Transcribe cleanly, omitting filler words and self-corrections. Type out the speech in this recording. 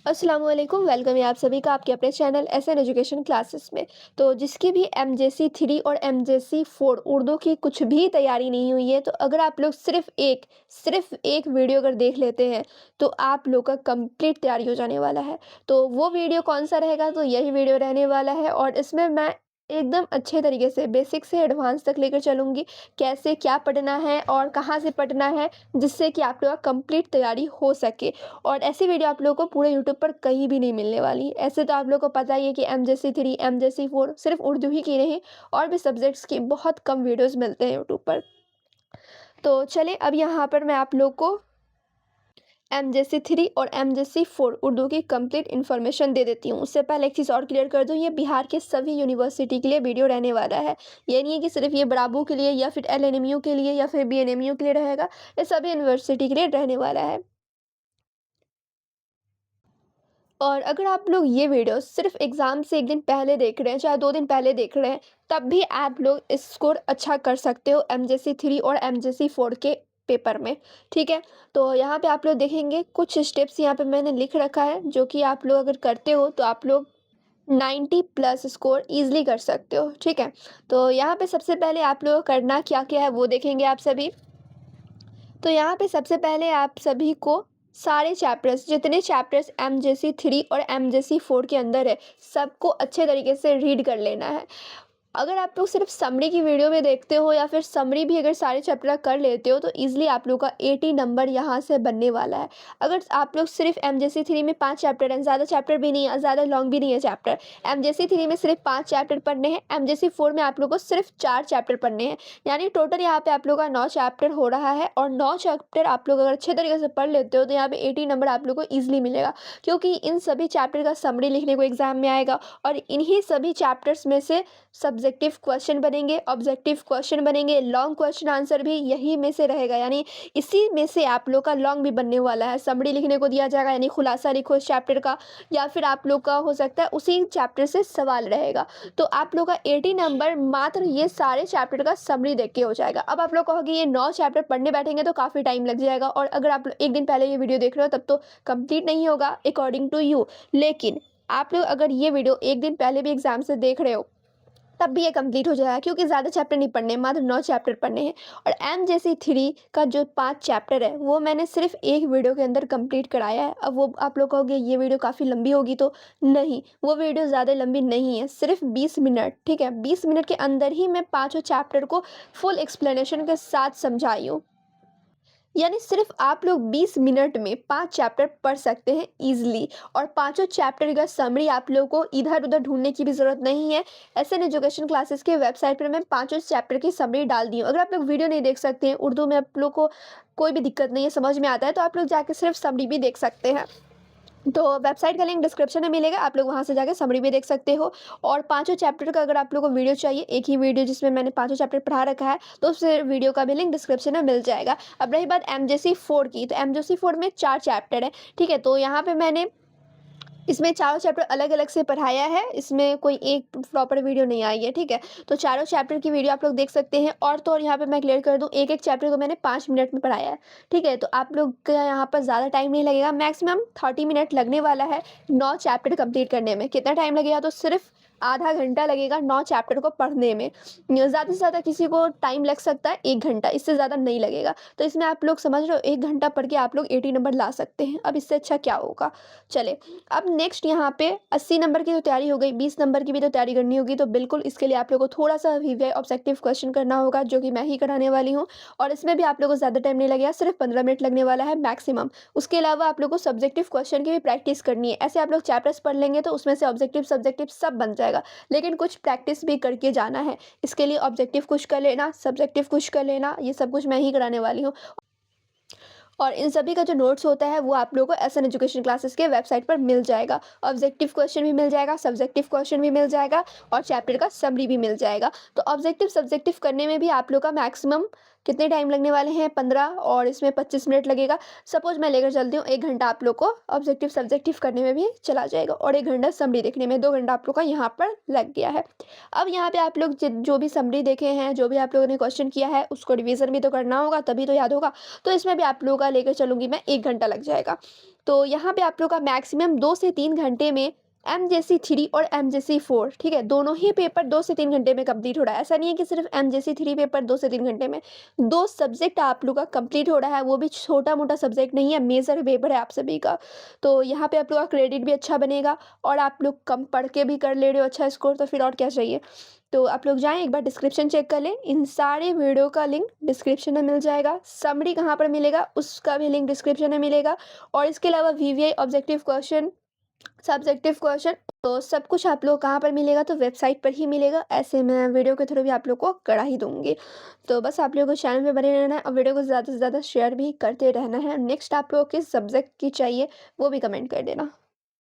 अस्सलाम वालेकुम, वेलकम है आप सभी का आपके अपने चैनल एसएन एजुकेशन क्लासेस में। तो जिसकी भी एमजेसी 3 और एमजेसी 4 उर्दू की कुछ भी तैयारी नहीं हुई है, तो अगर आप लोग सिर्फ एक वीडियो अगर देख लेते हैं, तो आप लोग का कंप्लीट तैयारी हो जाने वाला है। तो वो वीडियो कौन-सा रहेगा, तो यही वीडियो रहने वाला है और इसमें मैं एकदम अच्छे तरीके से बेसिक से एडवांस तक लेकर चलूँगी, कैसे क्या पढ़ना है और कहाँ से पढ़ना है, जिससे कि आप लोग का कंप्लीट तैयारी हो सके। और ऐसी वीडियो आप लोगों को पूरे यूट्यूब पर कहीं भी नहीं मिलने वाली। ऐसे तो आप लोगों को पता ही है कि एमजेसी 3, एमजेसी 4 सिर्फ़ उर्दू ही की नहीं और भी सब्जेक्ट्स की बहुत कम वीडियोज़ मिलते हैं यूट्यूब पर। तो चलिए अब यहाँ पर मैं आप लोग को एमजेसी 3 और एमजेसी 4 उर्दू की कंप्लीट इन्फॉर्मेशन दे देती हूँ। उससे पहले एक चीज़ और क्लियर कर दूँ, ये बिहार के सभी यूनिवर्सिटी के लिए वीडियो रहने वाला है। ये नहीं है कि सिर्फ़ ये ब्रावो के लिए या फिर एलएनएमयू के लिए या फिर बीएनएमयू के लिए रहेगा, ये सभी यूनिवर्सिटी के लिए रहने वाला है। और अगर आप लोग ये वीडियो सिर्फ़ एग्ज़ाम से 1 दिन पहले देख रहे हैं, चाहे 2 दिन पहले देख रहे हैं, तब भी आप लोग स्कोर अच्छा कर सकते हो एमजेसी 3 और एमजेसी 4 के पेपर में, ठीक है? तो यहाँ पे आप लोग देखेंगे कुछ स्टेप्स यहाँ पे मैंने लिख रखा है, जो कि आप लोग अगर करते हो तो आप लोग 90 प्लस स्कोर ईज़िली कर सकते हो, ठीक है? तो यहाँ पे सबसे पहले आप लोगों को करना क्या-क्या है वो देखेंगे आप सभी। तो यहाँ पे सबसे पहले आप सभी को सारे चैप्टर्स जितने चैप्टर्स एमजेसी 3 और एमजेसी 4 के अंदर है, सबको अच्छे तरीके से रीड कर लेना है। अगर आप लोग सिर्फ समरी की वीडियो में देखते हो या फिर समरी भी अगर सारे चैप्टर का कर लेते हो, तो ईज़िली आप लोग का 80 नंबर यहाँ से बनने वाला है। अगर आप लोग सिर्फ एमजेसी 3 में 5 चैप्टर हैं, ज़्यादा चैप्टर भी नहीं है, ज़्यादा लॉन्ग भी नहीं है चैप्टर। एमजेसी 3 में सिर्फ 5 चैप्टर पढ़ने हैं, एमजेसी 4 में आप लोग को सिर्फ 4 चैप्टर पढ़ने हैं। यानी टोटल यहाँ पे आप लोग का 9 चैप्टर हो रहा है और 9 चैप्टर आप लोग अगर अच्छे तरीके से पढ़ लेते हो, तो यहाँ पे 80 नंबर आप लोग को ईज़िली मिलेगा। क्योंकि इन सभी चैप्टर का समरी लिखने को एग्ज़ाम में आएगा और इन्हीं सभी चैप्टर्स में से सब्जेक्टिव क्वेश्चन बनेंगे, ऑब्जेक्टिव क्वेश्चन बनेंगे, लॉन्ग क्वेश्चन आंसर भी यही में से रहेगा। यानी इसी में से आप लोग का लॉन्ग भी बनने वाला है। समरी लिखने को दिया जाएगा, यानी खुलासा लिखो इस चैप्टर का, या फिर आप लोग का हो सकता है उसी चैप्टर से सवाल रहेगा। तो आप लोग का 80 नंबर मात्र ये सारे चैप्टर का समरी देख के हो जाएगा। अब आप लोग कहोगे ये 9 चैप्टर पढ़ने बैठेंगे तो काफ़ी टाइम लग जाएगा और अगर आप 1 दिन पहले ये वीडियो देख रहे हो तब तो कंप्लीट नहीं होगा अकॉर्डिंग टू यू। लेकिन आप लोग अगर ये वीडियो 1 दिन पहले भी एग्ज़ाम से देख रहे हो, तब भी ये कंप्लीट हो जाएगा, क्योंकि ज़्यादा चैप्टर नहीं पढ़ने हैं, मात्र 9 चैप्टर पढ़ने हैं। और एमजेसी 3 का जो 5 चैप्टर है, वो मैंने सिर्फ़ एक वीडियो के अंदर कंप्लीट कराया है। अब वो आप लोग कहोगे ये वीडियो काफ़ी लंबी होगी, तो नहीं, वो वीडियो ज़्यादा लंबी नहीं है, सिर्फ़ 20 मिनट, ठीक है? 20 मिनट के अंदर ही मैं पाँचों चैप्टर को फुल एक्सप्लेनेशन के साथ समझाई हूँ। यानी सिर्फ आप लोग 20 मिनट में 5 चैप्टर पढ़ सकते हैं ईज़िली और पाँचों चैप्टर का समरी आप लोगों को इधर-उधर ढूँढने की भी ज़रूरत नहीं है। एसएन एजुकेशन क्लासेस के वेबसाइट पर मैं पाँचों चैप्टर की समरी डाल दी हूँ। अगर आप लोग वीडियो नहीं देख सकते हैं, उर्दू में आप लोग को कोई भी दिक्कत नहीं है, समझ में आता है, तो आप लोग जाके सिर्फ समरी भी देख सकते हैं। तो वेबसाइट का लिंक डिस्क्रिप्शन में मिलेगा, आप लोग वहाँ से जाके समरी भी देख सकते हो। और पाँचों चैप्टर का अगर आप लोगों को वीडियो चाहिए, एक ही वीडियो जिसमें मैंने पाँचों चैप्टर पढ़ा रखा है, तो उस वीडियो का भी लिंक डिस्क्रिप्शन में मिल जाएगा। अब रही बात एमजेसी 4 की, तो एमजेसी 4 में 4 चैप्टर हैं, ठीक है? तो यहाँ पे मैंने इसमें चारों चैप्टर अलग-अलग से पढ़ाया है, इसमें कोई एक प्रॉपर वीडियो नहीं आई है, ठीक है? तो चारों चैप्टर की वीडियो आप लोग देख सकते हैं और तो और यहाँ पे मैं क्लियर कर दूँ, एक-एक चैप्टर को मैंने 5 मिनट में पढ़ाया है, ठीक है? तो आप लोग का यहाँ पर ज़्यादा टाइम नहीं लगेगा, मैक्सिमम 30 मिनट लगने वाला है 9 चैप्टर कंप्लीट करने में। कितना टाइम लगेगा, तो सिर्फ़ आधा घंटा लगेगा 9 चैप्टर को पढ़ने में। ज़्यादा से ज़्यादा किसी को टाइम लग सकता है 1 घंटा, इससे ज़्यादा नहीं लगेगा। तो इसमें आप लोग समझ रहे हो, 1 घंटा पढ़ के आप लोग 80 नंबर ला सकते हैं। अब इससे अच्छा क्या होगा? चलें, अब नेक्स्ट यहाँ पे 80 नंबर की तो तैयारी हो गई, 20 नंबर की भी तो तैयारी करनी होगी, तो बिल्कुल इसके लिए आप लोगों को थोड़ा-सा वीवीआई ऑब्जेक्टिव क्वेश्चन करना होगा, जो कि मैं ही कराने वाली हूँ और इसमें भी आप लोगों को ज़्यादा टाइम नहीं लगेगा, सिर्फ 15 मिनट लगने वाला है मैक्सिमम। उसके अलावा आप लोगों को सब्जेक्टिव क्वेश्चन की भी प्रैक्टिस करनी है। ऐसे आप लोग चैप्टर्स पढ़ लेंगे तो उसमें से ऑब्जेक्टिव, सब्जेक्टिव सब बन जाएगा, लेकिन कुछ प्रैक्टिस भी करके जाना है। इसके लिए ऑब्जेक्टिव कुछ कर लेना, सब्जेक्टिव कुछ कर लेना, ये सब कुछ मैं ही कराने वाली हूँ। और इन सभी का जो नोट्स होता है वो आप लोगों को एसएन एजुकेशन क्लासेस के वेबसाइट पर मिल जाएगा। ऑब्जेक्टिव क्वेश्चन भी मिल जाएगा, सब्जेक्टिव क्वेश्चन भी मिल जाएगा और चैप्टर का समरी भी मिल जाएगा। तो ऑब्जेक्टिव सब्जेक्टिव करने में भी आप लोग का मैक्सिमम कितने टाइम लगने वाले हैं 15 और इसमें 25 मिनट लगेगा। सपोज़ मैं लेकर चलती हूँ 1 घंटा आप लोग को ऑब्जेक्टिव सब्जेक्टिव करने में भी चला जाएगा और 1 घंटा समरी देखने में, 2 घंटा आप लोग का यहाँ पर लग गया है। अब यहाँ पे आप लोग जो भी समरी देखे हैं, जो भी आप लोगों ने क्वेश्चन किया है उसको रिवीज़न भी तो करना होगा, तभी तो याद होगा। तो इसमें भी आप लोगों का लेकर चलूँगी मैं 1 घंटा लग जाएगा। तो यहाँ पे आप लोग का मैक्सिमम 2 से 3 घंटे में एमजेसी 3 और एमजेसी 4, ठीक है? दोनों ही पेपर 2 से 3 घंटे में कंप्लीट हो रहा है। ऐसा नहीं है कि सिर्फ़ एमजेसी 3 पेपर 2 से 3 घंटे में, 2 सब्जेक्ट आप लोग का कंप्लीट हो रहा है, वो भी छोटा-मोटा सब्जेक्ट नहीं है, मेजर पेपर है आप सभी का। तो यहाँ पे आप लोग का क्रेडिट भी अच्छा बनेगा और आप लोग कम पढ़ के भी कर ले रहे हो अच्छा स्कोर, तो फिर और क्या चाहिए? तो आप लोग जाएँ एक बार डिस्क्रिप्शन चेक कर लें, इन सारे वीडियो का लिंक डिस्क्रिप्शन में मिल जाएगा। समरी कहाँ पर मिलेगा उसका भी लिंक डिस्क्रिप्शन में मिलेगा और इसके अलावा VVI objective question, subjective question, तो सब कुछ आप लोग कहाँ पर मिलेगा, तो वेबसाइट पर ही मिलेगा। ऐसे मैं वीडियो के थ्रू भी आप लोग को करा ही दूँगी। तो बस आप लोगों को चैनल पे बने रहना है और वीडियो को ज़्यादा से ज़्यादा शेयर भी करते रहना है। नेक्स्ट आप लोगों को किस सब्जेक्ट की चाहिए वो भी कमेंट कर देना।